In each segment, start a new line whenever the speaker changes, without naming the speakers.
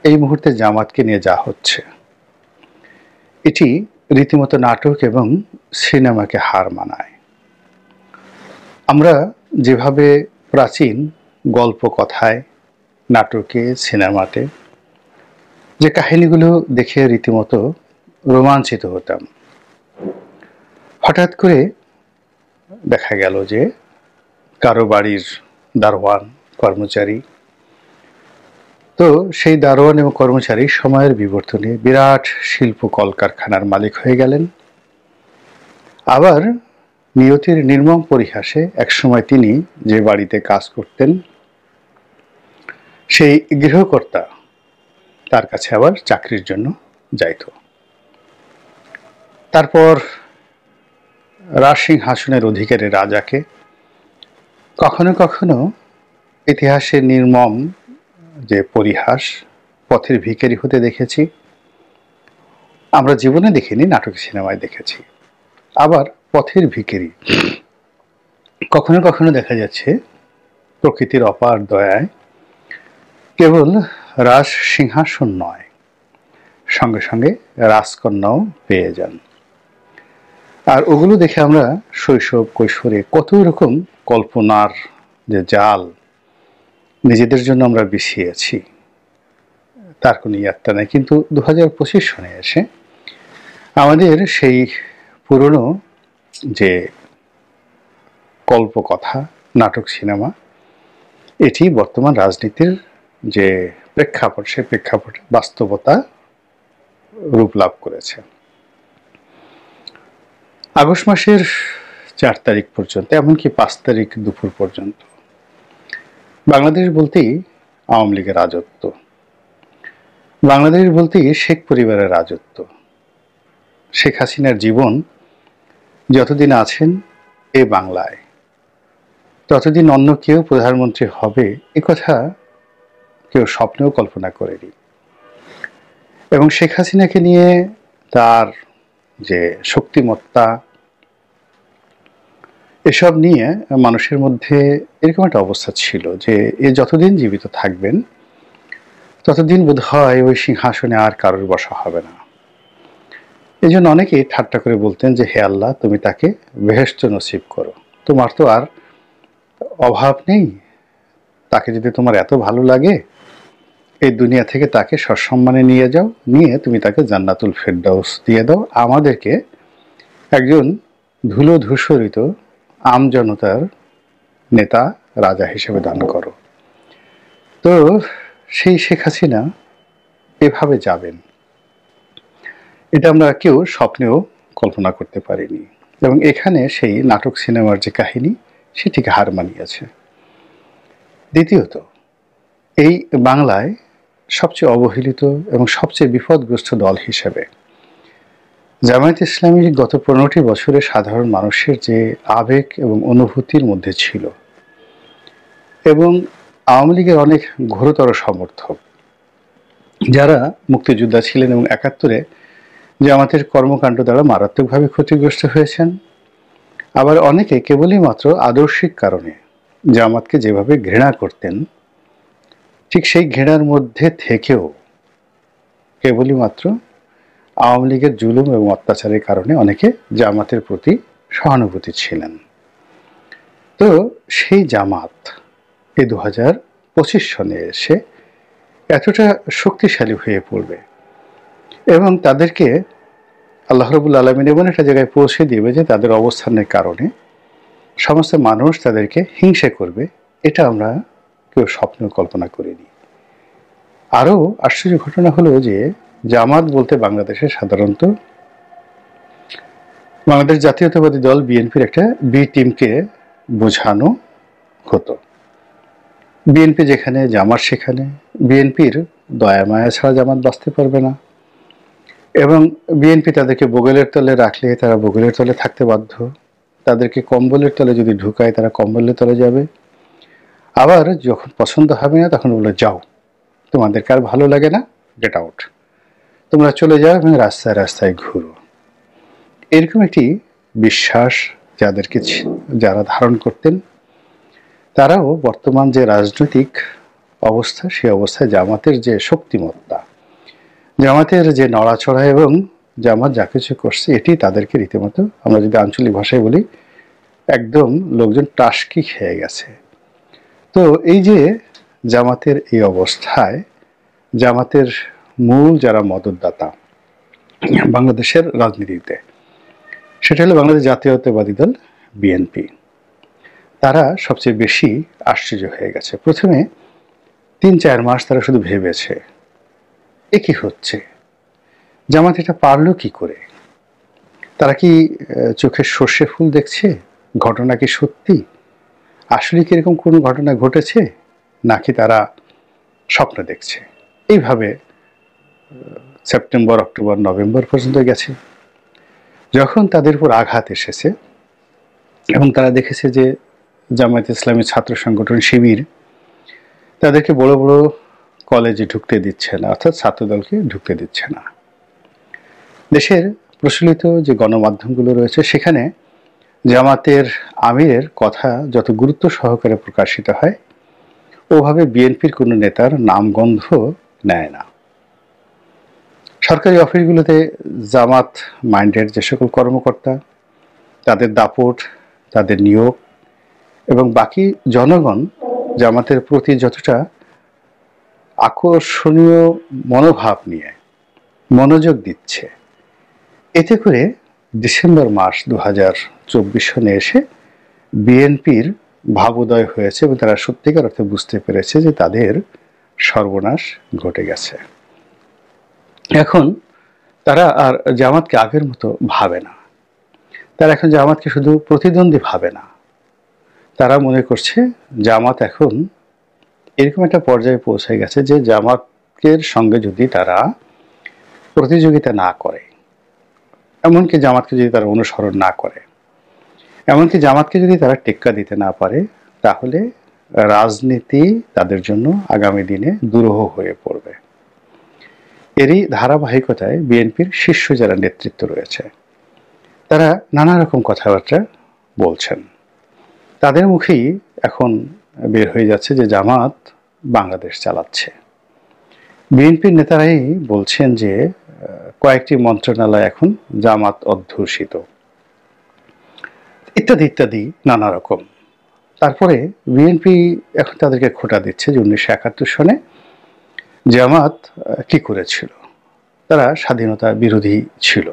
এই মুহূর্তে জামাতকে নিয়ে যা হচ্ছে এটি রীতিমতো নাটক এবং সিনেমাকে হার মানায়। আমরা যেভাবে প্রাচীন গল্প কথায়, নাটকে, সিনেমাতে যে কাহিনীগুলো দেখে রীতিমতো রোমাঞ্চিত হতাম, হঠাৎ করে দেখা গেল যে কারো বাড়ির দারোয়ান কর্মচারী, তো সেই দারোয়ান এবং কর্মচারী সময়ের বিবর্তনে বিরাট শিল্প কলকারখানার মালিক হয়ে গেলেন। আবার নিয়তির নির্মম পরিহাসে একসময় তিনি যে বাড়িতে কাজ করতেন সেই গৃহকর্তা তার কাছে আবার চাকরির জন্য যাইত। তারপর রাজসিংহাসনের অধিকারী রাজাকে কখনো কখনো ইতিহাসের নির্মম যে পরিহাস, পথের ভিখারি হতে দেখেছি। আমরা জীবনে দেখিনি, নাটক সিনেমায় দেখেছি। আবার পথের ভিখারি কখনো কখনো দেখা যাচ্ছে প্রকৃতির অপার দয়ায় কেবল রাজ সিংহাসন নয়, সঙ্গে সঙ্গে রাজকন্যাও পেয়ে যান। আর ওগুলো দেখে আমরা শৈশব কৈশোরে কত রকম কল্পনার যে জাল নিজেদের জন্য আমরা বিছিয়েছি, তার কোনো ইয়াত্তা নেই। কিন্তু 2025 সনে এসে আমাদের সেই পুরনো যে কল্পকথা, নাটক সিনেমা, এটি বর্তমান রাজনীতির যে প্রেক্ষাপট, সেই প্রেক্ষাপটে বাস্তবতা রূপ লাভ করেছে। আগস্ট মাসের 4 তারিখ পর্যন্ত, এমনকি 5 তারিখ দুপুর পর্যন্ত বাংলাদেশ বলতেই আওয়ামী লীগের রাজত্ব, বাংলাদেশ বলতেই শেখ পরিবারের রাজত্ব। শেখ হাসিনার জীবন যতদিন আছেন এ বাংলায়, ততদিন অন্য কেউ প্রধানমন্ত্রী হবে এ কথা কেউ স্বপ্নেও কল্পনা করেনি। এবং শেখ হাসিনাকে নিয়ে তার যে শক্তিমত্তা, এসব নিয়ে মানুষের মধ্যে এরকম একটা অবস্থা ছিল যে এ যতদিন জীবিত থাকবেন ততদিন বোধ হয় ওই সিংহাসনে আর কারোর বসা হবে না। এই জন্য অনেকেই ঠাট্টা করে বলতেন যে হে আল্লাহ, তুমি তাকে বেহেশত নসিব করো, তোমার তো আর অভাব নেই, তাকে যদি তোমার এত ভালো লাগে এই দুনিয়া থেকে তাকে সসম্মানে নিয়ে যাও, নিয়ে তুমি তাকে জান্নাতুল ফেরদাউস দিয়ে দাও, আমাদেরকে একজন ধুলো ধূসরিত আমজনতার নেতা, রাজা হিসেবে দান করো। তো সেই শেখ হাসিনা এভাবে যাবেন, এটা আমরা কেউ স্বপ্নেও কল্পনা করতে পারিনি। এবং এখানে সেই নাটক সিনেমার যে কাহিনী সেটিকে হার মানিয়েছে। দ্বিতীয়ত, এই বাংলায় সবচেয়ে অবহেলিত এবং সবচেয়ে বিপদগ্রস্ত দল হিসেবে জামায়াত ইসলামী গত 15টি বছরে সাধারণ মানুষের যে আবেগ এবং অনুভূতির মধ্যে ছিল, এবং আওয়ামী লীগের অনেক ঘোরতর সমর্থক যারা মুক্তিযোদ্ধা ছিলেন এবং 71-এ জামাতের কর্মকাণ্ড দ্বারা মারাত্মকভাবে ক্ষতিগ্রস্ত হয়েছেন। আবার অনেকে কেবলই মাত্র আদর্শিক কারণে জামাতকে যেভাবে ঘৃণা করতেন, ঠিক সেই ঘৃণার মধ্যে থেকেও কেবলই মাত্র আওয়ামী লীগের জুলুম এবং অত্যাচারের কারণে অনেকে জামাতের প্রতি সহানুভূতি ছিলেন। তো সেই জামাত এই 2025 সনে এসে এতটা শক্তিশালী হয়ে পড়বে এবং তাদেরকে আল্লাহ রাব্বুল আলামিন এমন একটা জায়গায় পৌঁছে দিবে যে তাদের অবস্থানের কারণে সমস্ত মানুষ তাদেরকে হিংসা করবে, এটা আমরা কেউ স্বপ্ন কল্পনা করিনি। আরও আশ্চর্য ঘটনা হলো যে জামাত বলতে বাংলাদেশে সাধারণত বাংলাদেশ জাতীয়তাবাদী দল বিএনপির একটা বি টিমকে বোঝানো হতো। বিএনপি যেখানে, জামাত সেখানে। বিএনপির দয়া মায়া ছাড়া জামাত বাঁচতে পারবে না, এবং বিএনপি তাদেরকে বগলের তলে রাখলে তারা বগলের তলে থাকতে বাধ্য, তাদেরকে কম্বলের তলে যদি ঢুকায় তারা কম্বলের তলে যাবে। আবার যখন পছন্দ হবে না তখন বলে যাও, তোমাদেরকে আর ভালো লাগে না, গেট আউট, তোমরা চলে যাও এবং রাস্তায় রাস্তায় ঘুরো। এরকম একটি বিশ্বাস যারা ধারণ করতেন, তারাও বর্তমান যে রাজনৈতিক অবস্থা, সেই অবস্থায় জামাতের যে শক্তিমত্তা, জামাতের যে নড়াচড়া এবং জামাত যা কিছু করছে এটি তাদেরকে রীতিমতো, আমরা যদি আঞ্চলিক ভাষায় বলি, একদম লোকজন টাসকি খেয়ে গেছে। তো এই যে জামাতের এই অবস্থায়, জামাতের মূল যারা মদতদাতা বাংলাদেশের রাজনীতিতে, সেটা হলো বাংলাদেশ জাতীয়তাবাদী দল বিএনপি। তারা সবচেয়ে বেশি আশ্চর্য হয়ে গেছে। প্রথমে ৩-৪ মাস তারা শুধু ভেবেছে এ কি হচ্ছে, জামাত এটা পারলো কি করে। তারা কি চোখের সর্ষে ফুল দেখছে? ঘটনা কি সত্যি? আসলে কি এরকম কোনো ঘটনা ঘটেছে, নাকি তারা স্বপ্ন দেখছে? এইভাবে সেপ্টেম্বর, অক্টোবর, নভেম্বর পর্যন্ত গেছে। যখন তাদের উপর আঘাত এসেছে এবং তারা দেখেছে যে জামায়াত ইসলামী ছাত্র সংগঠন শিবির তাদেরকে বড় বড় কলেজে ঢুকতে দিচ্ছে না, অর্থাৎ ছাত্রদলকে ঢুকতে দিচ্ছে না, দেশের প্রচলিত যে গণমাধ্যমগুলো রয়েছে সেখানে জামাতের আমিরের কথা যত গুরুত্ব সহকারে প্রকাশিত হয়, ওভাবে বিএনপির কোনো নেতার নামগন্ধ নেয় না। সরকারি অফিসগুলোতে জামাত মাইন্ডেড যে সকল কর্মকর্তা, তাদের দাপট, তাদের নিয়োগ এবং বাকি জনগণ জামাতের প্রতি যতটা আকর্ষণীয় মনোভাব নিয়ে মনোযোগ দিচ্ছে, এতে করে ডিসেম্বর মাস 2024 সনে এসে বিএনপির ভাবোদয় হয়েছে এবং তারা সত্যিকার অর্থে বুঝতে পেরেছে যে তাদের সর্বনাশ ঘটে গেছে। এখন তারা আর জামাতকে আগের মতো ভাবে না। তারা এখন জামাতকে শুধু প্রতিদ্বন্দ্বী ভাবে না, তারা মনে করছে জামাত এখন এরকম একটা পর্যায়ে পৌঁছে গেছে যে জামাতের সঙ্গে যদি তারা প্রতিযোগিতা না করে, এমনকি জামাতকে যদি তারা অনুসরণ না করে, এমনকি জামাতকে যদি তারা টেক্কা দিতে না পারে, তাহলে রাজনীতি তাদের জন্য আগামী দিনে দুরূহ হয়ে পড়বে। এরই ধারাবাহিকতায় বিএনপির শীর্ষ যারা নেতৃত্ব রয়েছে তারা নানা রকম কথাবার্তা বলছেন। তাদের মুখেই এখন বের হয়ে যাচ্ছে যে জামাত বাংলাদেশ চালাচ্ছে। বিএনপির নেতারাই বলছেন যে কয়েকটি মন্ত্রণালয় এখন জামাত অধ্যুষিত, ইত্যাদি ইত্যাদি নানা রকম। তারপরে বিএনপি এখন তাদেরকে খোঁটা দিচ্ছে যে 1971 সনে জামাত কি করেছিল, তারা স্বাধীনতা বিরোধী ছিল।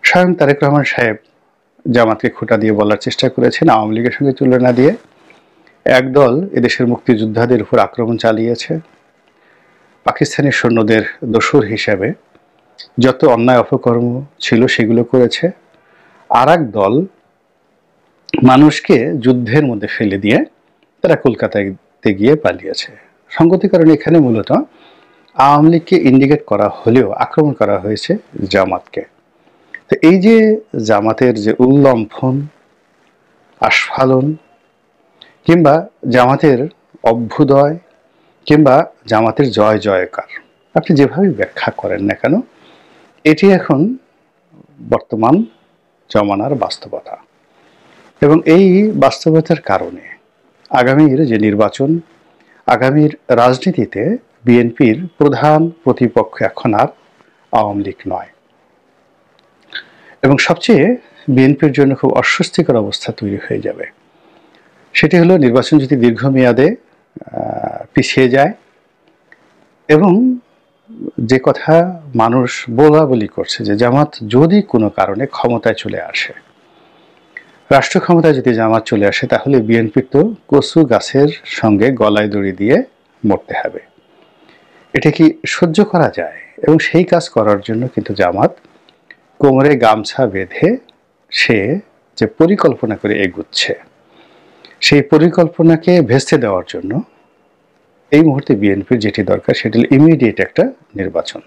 স্বয়ং তারেক রহমান সাহেব জামাতকে খোঁটা দিয়ে বলার চেষ্টা করেছেন আওয়ামী লীগের সঙ্গে তুলনা দিয়ে একদল এদেশের মুক্তিযোদ্ধাদের উপর আক্রমণ চালিয়েছে, পাকিস্তানি সৈন্যদের দোসর হিসেবে যত অন্যায় অপকর্ম ছিল সেগুলো করেছে, আর এক দল মানুষকে যুদ্ধের মধ্যে ফেলে দিয়ে তারা কলকাতাতে গিয়ে পালিয়েছে। সঙ্গতির কারণে এখানে মূলত আওয়ামী লীগকে ইন্ডিকেট করা হলেও আক্রমণ করা হয়েছে জামাতকে। তো এই যে জামাতের যে উল্লম্ফন, আস্ফালন, কিংবা জামাতের অভ্যুদয়, কিংবা জামাতের জয় জয়কার, আপনি যেভাবে ব্যাখ্যা করেন না কেন, এটি এখন বর্তমান জমানার বাস্তবতা। এবং এই বাস্তবতার কারণে আগামীর যে নির্বাচন, আগামীর রাজনীতিতে বিএনপির প্রধান প্রতিপক্ষ এখন আর আওয়ামী লীগ নয়। এবং সবচেয়ে বিএনপির জন্য খুব অস্বস্তিকর অবস্থা তৈরি হয়ে যাবে। সেটি হলো নির্বাচন যদি দীর্ঘমেয়াদে পিছিয়ে যায় এবং যে কথা মানুষ বলাবলি করছে যে জামাত যদি কোনো কারণে ক্ষমতায় চলে আসে, রাষ্ট্র ক্ষমতায় যদি জামাত চলে আসে, তাহলে বিএনপির তো কচু গাছের সঙ্গে গলায় দড়ি দিয়ে মরতে হবে। এটা কি সহ্য করা যায়? এবং সেই কাজ করার জন্য কিন্তু জামাত কোমরে গামছা বেঁধে সে যে পরিকল্পনা করে এগুচ্ছে, সেই পরিকল্পনাকে ভেস্তে দেওয়ার জন্য এই মুহূর্তে বিএনপির যেটি দরকার সেটি হল ইমিডিয়েট একটা নির্বাচন।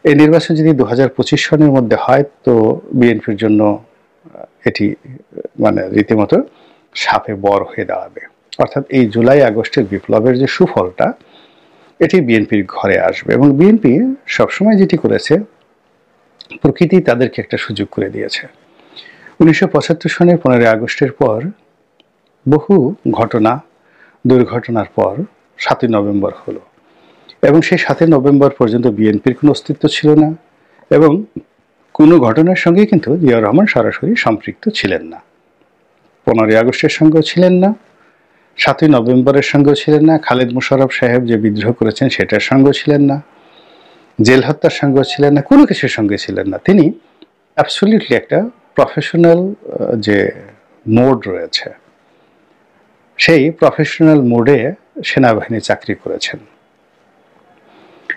এই নির্বাচন যদি 2025 সনের মধ্যে হয় তো বিএনপির জন্য এটি মানে রীতিমতো সাপে বর হয়ে দাঁড়াবে। অর্থাৎ এই জুলাই আগস্টের বিপ্লবের যে সুফলটা, এটি বিএনপির ঘরে আসবে। এবং বিএনপি সবসময় যেটি করেছে, প্রকৃতি তাদেরকে একটা সুযোগ করে দিয়েছে। 1975 সনের 15 আগস্টের পর বহু ঘটনা, দুর্ঘটনার পর 7ই নভেম্বর হলো এবং সেই 7 নভেম্বর পর্যন্ত বিএনপির কোনো অস্তিত্ব ছিল না এবং কোনো ঘটনার সঙ্গে কিন্তু জিয়াউর রহমান সরাসরি সম্পৃক্ত ছিলেন না। 15ই আগস্টের সঙ্গেও ছিলেন না, 7ই নভেম্বরের সঙ্গেও ছিলেন না, খালেদ মোশাররফ সাহেব যে বিদ্রোহ করেছেন সেটার সঙ্গেও ছিলেন না, জেল হত্যার সঙ্গেও ছিলেন না, কোনো কিছুর সঙ্গে ছিলেন না। তিনি অ্যাবসলিউটলি একটা প্রফেশনাল যে মোড রয়েছে সেই প্রফেশনাল মোডে সেনাবাহিনী চাকরি করেছেন।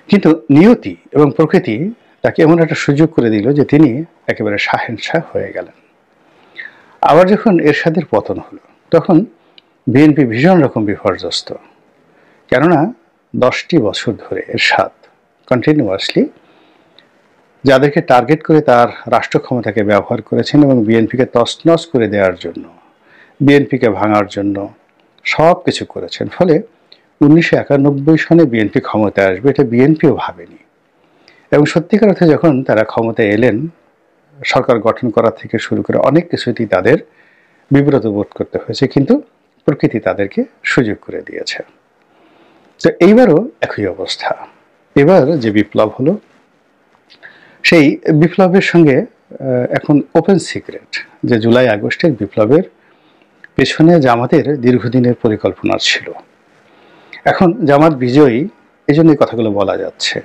কিন্তু নিয়তি এবং প্রকৃতি তাকে এমন একটা সুযোগ করে দিল যে তিনি একেবারে শাহেনশাহ হয়ে গেলেন। আবার যখন এরশাদের পতন হলো তখন বিএনপি ভীষণ রকম বিপর্যস্ত, কেননা 10টি বছর ধরে এরশাদ কন্টিনিউয়াসলি যাদেরকে টার্গেট করে তার রাষ্ট্র ক্ষমতাকে ব্যবহার করেছেন এবং বিএনপিকে তছনছ করে দেওয়ার জন্য, বিএনপিকে ভাঙার জন্য সব কিছু করেছেন। ফলে 1991 সনে বিএনপি ক্ষমতায় আসবে এটা বিএনপিও ভাবেনি এবং সত্যিকার অর্থে যখন তারা ক্ষমতায় এলেন, সরকার গঠন করা থেকে শুরু করে অনেক কিছুতেই তাদের বিব্রত বোধ করতে হয়েছে, কিন্তু প্রকৃতি তাদেরকে সুযোগ করে দিয়েছে। তো এইবারও একই অবস্থা। এবার যে বিপ্লব হলো সেই বিপ্লবের সঙ্গে এখন ওপেন সিক্রেট যে জুলাই আগস্টের বিপ্লবের পেছনে জামাতের দীর্ঘদিনের পরিকল্পনা ছিল। এখন জামাত বিজয়ী, এই জন্য এই কথাগুলো বলা যাচ্ছে।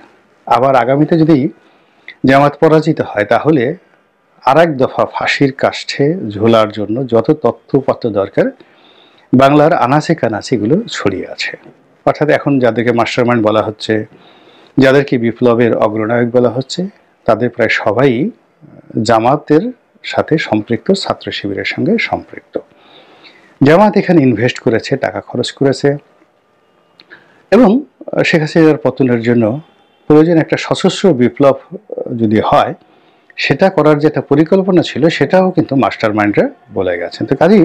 আবার আগামীতে যদি জামাত পরাজিত হয় তাহলে আর এক দফা ফাঁসির কাষ্ঠে ঝোলার জন্য যত তথ্যপত্র দরকার বাংলার আনাচে কানাচেগুলো ছড়িয়ে আছে। অর্থাৎ এখন যাদেরকে মাস্টারমাইন্ড বলা হচ্ছে, যাদেরকে বিপ্লবের অগ্রনায়ক বলা হচ্ছে, তাদের প্রায় সবাই জামাতের সাথে সম্পৃক্ত, ছাত্র শিবিরের সঙ্গে সম্পৃক্ত। জামাত এখানে ইনভেস্ট করেছে, টাকা খরচ করেছে এবং শেখ হাসিনার পতনের জন্য প্রয়োজন একটা সশস্ত্র বিপ্লব যদি হয় সেটা করার যে একটা পরিকল্পনা ছিল সেটাও কিন্তু মাস্টার মাইন্ডরা বলে গেছেন। তো কাজেই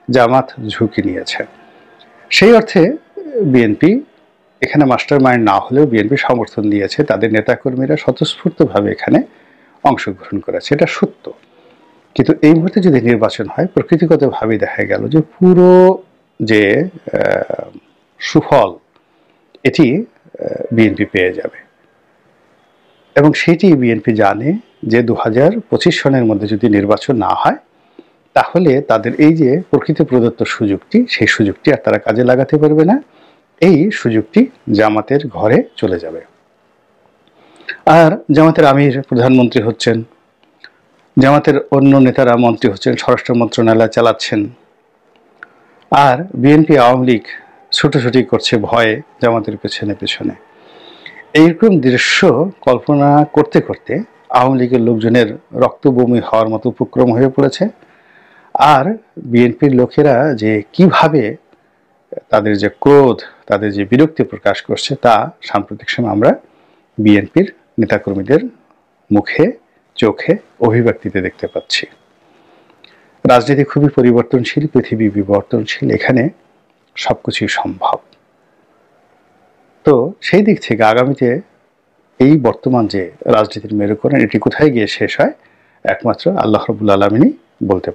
জামাত ঝুঁকি নিয়েছে। সেই অর্থে বিএনপি এখানে মাস্টার মাইন্ড না হলেও বিএনপি সমর্থন দিয়েছে, তাদের নেতাকর্মীরা স্বতঃস্ফূর্তভাবে এখানে অংশগ্রহণ করেছে, এটা সত্য। কিন্তু এই মুহূর্তে যদি নির্বাচন হয় প্রকৃতিগতভাবে দেখা গেল যে পুরো যে সুফল এটি বিএনপি পেয়ে যাবে এবং সেটি বিএনপি জানে যে 2025 সনের মধ্যে যদি নির্বাচন না হয় তাহলে তাদের এই যে প্রকৃতি প্রদত্ত সুযোগটি, সেই সুযোগটি আর তারা কাজে লাগাতে পারবে না। এই সুযোগটি জামাতের ঘরে চলে যাবে। আর জামাতের আমির প্রধানমন্ত্রী হচ্ছেন, জামাতের অন্য নেতারা মন্ত্রী হচ্ছেন, স্বরাষ্ট্র মন্ত্রণালয় চালাচ্ছেন, আর বিএনপি আওয়ামী লীগ ছুটোছুটি করছে ভয়ে জামাতের পেছনে পেছনে। এইরকম দৃশ্য কল্পনা করতে করতে আওয়ামী লীগের লোকজনের রক্তবমি হওয়ার মতো উপক্রম হয়ে পড়েছে। আর বিএনপির লোকেরা যে কিভাবে তাদের যে ক্রোধ, তাদের যে বিরক্তি প্রকাশ করছে তা সাম্প্রতিক সময় আমরা বিএনপির নেতাকর্মীদের মুখে, চোখে, অভিব্যক্তিতে দেখতে পাচ্ছি। রাজনীতি খুবই পরিবর্তনশীল, পৃথিবী বিবর্তনশীল, এখানে সবকিছুই সম্ভব। তো সেই দিক থেকে আগামীতে এই বর্তমান যে রাজনীতির মেরুকরণ এটি কোথায় গিয়ে শেষ হয় একমাত্র আল্লাহ রাব্বুল আলামিনই বলতে পারেন।